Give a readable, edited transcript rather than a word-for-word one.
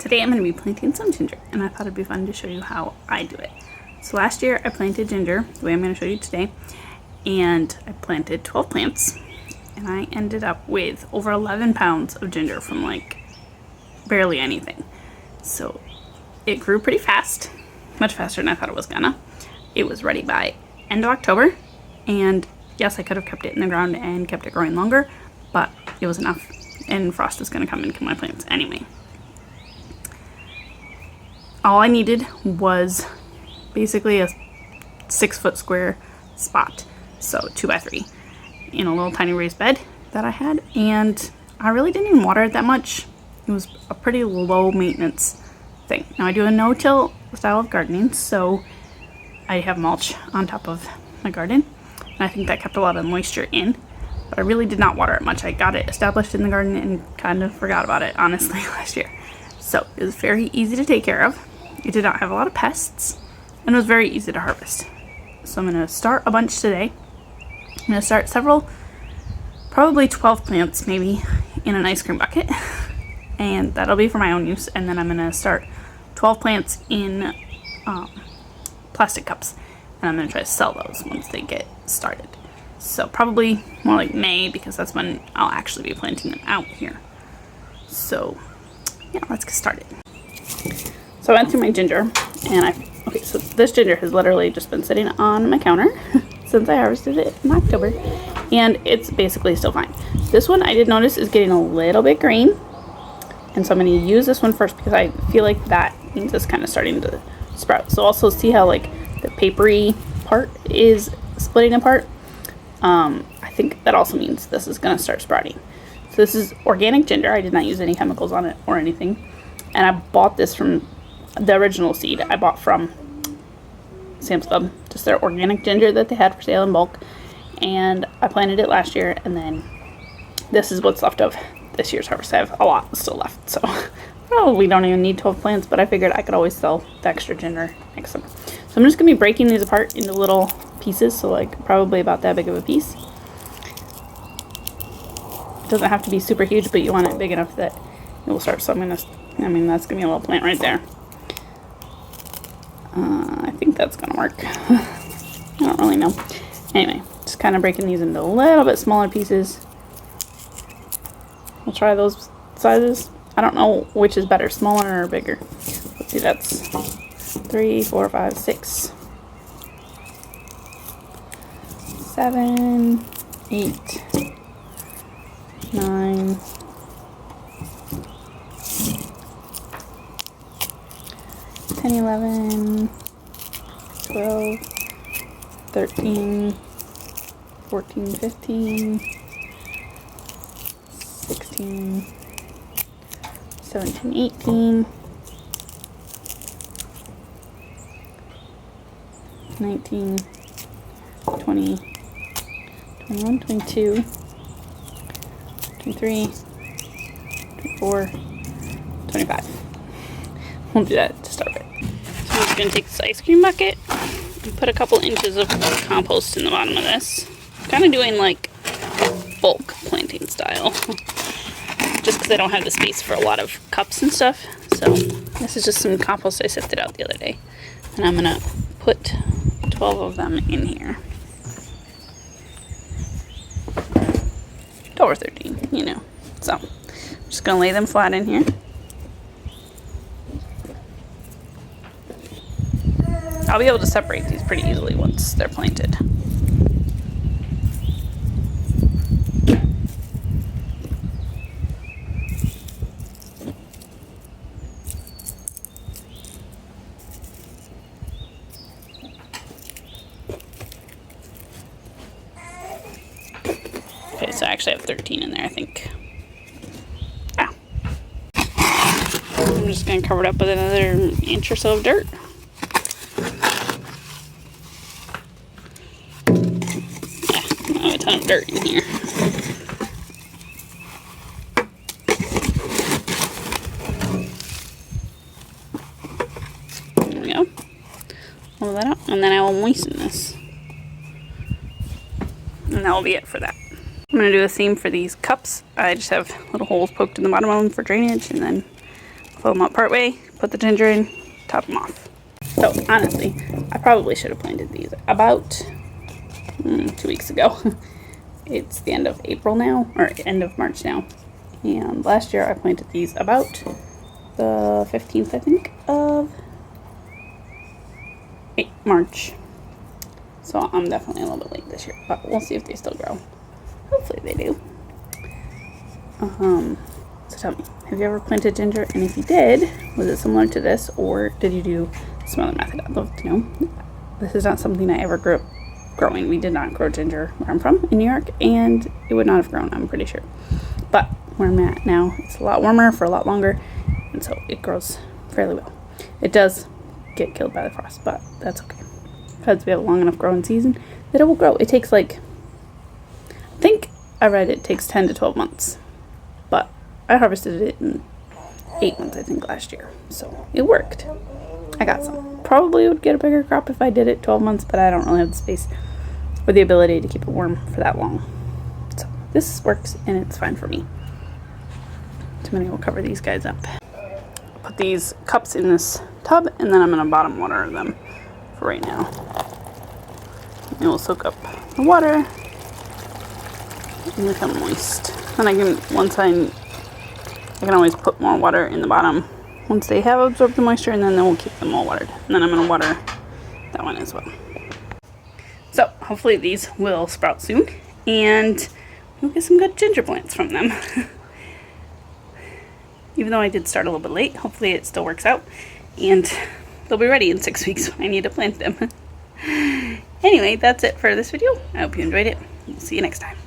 Today I'm going to be planting some ginger, and I thought it'd be fun to show you how I do it. So last year I planted ginger the way I'm going to show you today, and I planted 12 plants, and I ended up with over 11 pounds of ginger from like barely anything. So it grew pretty fast, much faster than I thought it was gonna. It was ready by end of October, and yes, I could have kept it in the ground and kept it growing longer, but it was enough, and frost was going to come and kill my plants anyway. All I needed was basically a 6-foot square spot, so 2x3, in a little tiny raised bed that I had, and I really didn't even water it that much. It was a pretty low maintenance thing. Now I do a no-till style of gardening, so I have mulch on top of my garden, and I think that kept a lot of moisture in, but I really did not water it much. I got it established in the garden and kind of forgot about it, honestly, last year. So it was very easy to take care of. It did not have a lot of pests, and it was very easy to harvest. So I'm going to start a bunch today. I'm going to start several, probably 12 plants maybe, in an ice cream bucket, and that'll be for my own use. And then I'm going to start 12 plants in plastic cups, and I'm going to try to sell those once they get started. So probably more like May, because that's when I'll actually be planting them out here. So yeah, let's get started. So I went through my ginger, and so this ginger has literally just been sitting on my counter since I harvested it in October, and it's basically still fine. This one I did notice is getting a little bit green, and so I'm going to use this one first because I feel like that means it's kind of starting to sprout. So also see how like the papery part is splitting apart. I think that also means this is going to start sprouting. So this is organic ginger. I did not use any chemicals on it or anything, and I bought this from the original seed I bought from Sam's Club, just their organic ginger that they had for sale in bulk, and I planted it last year, and then this is what's left of this year's harvest. I have a lot still left, so probably don't even need 12 plants, but I figured I could always sell the extra ginger next summer. So I'm just going to be breaking these apart into little pieces, so like probably about that big of a piece. It doesn't have to be super huge, but you want it big enough that it will start. So that's going to be a little plant right there. I think that's going to work. I don't really know. Anyway, just kind of breaking these into a little bit smaller pieces. We'll try those sizes. I don't know which is better, smaller or bigger. Let's see, that's 3, 4, 5, 6, 7, 8, 9, 10, 11, 12, 13, 14, 15, 16, 17, 18, 19, 20, 21, 22, 23, 24, 25. We'll do that to start with. So I'm just going to take this ice cream bucket and put a couple inches of compost in the bottom of this. I'm kind of doing like bulk planting style, just because I don't have the space for a lot of cups and stuff. So this is just some compost I sifted out the other day, and I'm going to put 12 of them in here. 12 or 13, you know. So I'm just going to lay them flat in here. I'll be able to separate these pretty easily once they're planted. Okay, so I actually have 13 in there, I think. Ah. I'm just going to cover it up with another inch or so of dirt. A ton of dirt in here. There we go. Pull that out, and then I will moisten this. And that will be it for that. I'm going to do the same for these cups. I just have little holes poked in the bottom of them for drainage, and then fill them up part way, put the ginger in, top them off. So honestly, I probably should have planted these about 2 weeks ago. It's the end of April now, or end of March now. And last year I planted these about the 15th, I think, of March. So I'm definitely a little bit late this year, but we'll see if they still grow. Hopefully they do. So tell me, have you ever planted ginger? And if you did, was it similar to this, or did you do some other method? I'd love to know. This is not something I ever grew up growing. We did not grow ginger where I'm from in New York, and it would not have grown, I'm pretty sure. But where I'm at now, it's a lot warmer for a lot longer, and so it grows fairly well. It does get killed by the frost, but that's okay, because we have a long enough growing season that it will grow. It takes like, I think I read it takes 10 to 12 months, but I harvested it in 8 months, I think, last year, so it worked. I got some. Probably would get a bigger crop if I did it 12 months, but I don't really have the space or the ability to keep it warm for that long. So this works, and it's fine for me. So I'm going to go cover these guys up. Put these cups in this tub, and then I'm going to bottom water them for right now. It will soak up the water and become moist. Then I can, I can always put more water in the bottom once they have absorbed the moisture, and then we'll keep them all watered. And then I'm going to water that one as well. So hopefully these will sprout soon, and we'll get some good ginger plants from them. Even though I did start a little bit late, hopefully it still works out, and they'll be ready in 6 weeks when I need to plant them. Anyway, that's it for this video. I hope you enjoyed it. We'll see you next time.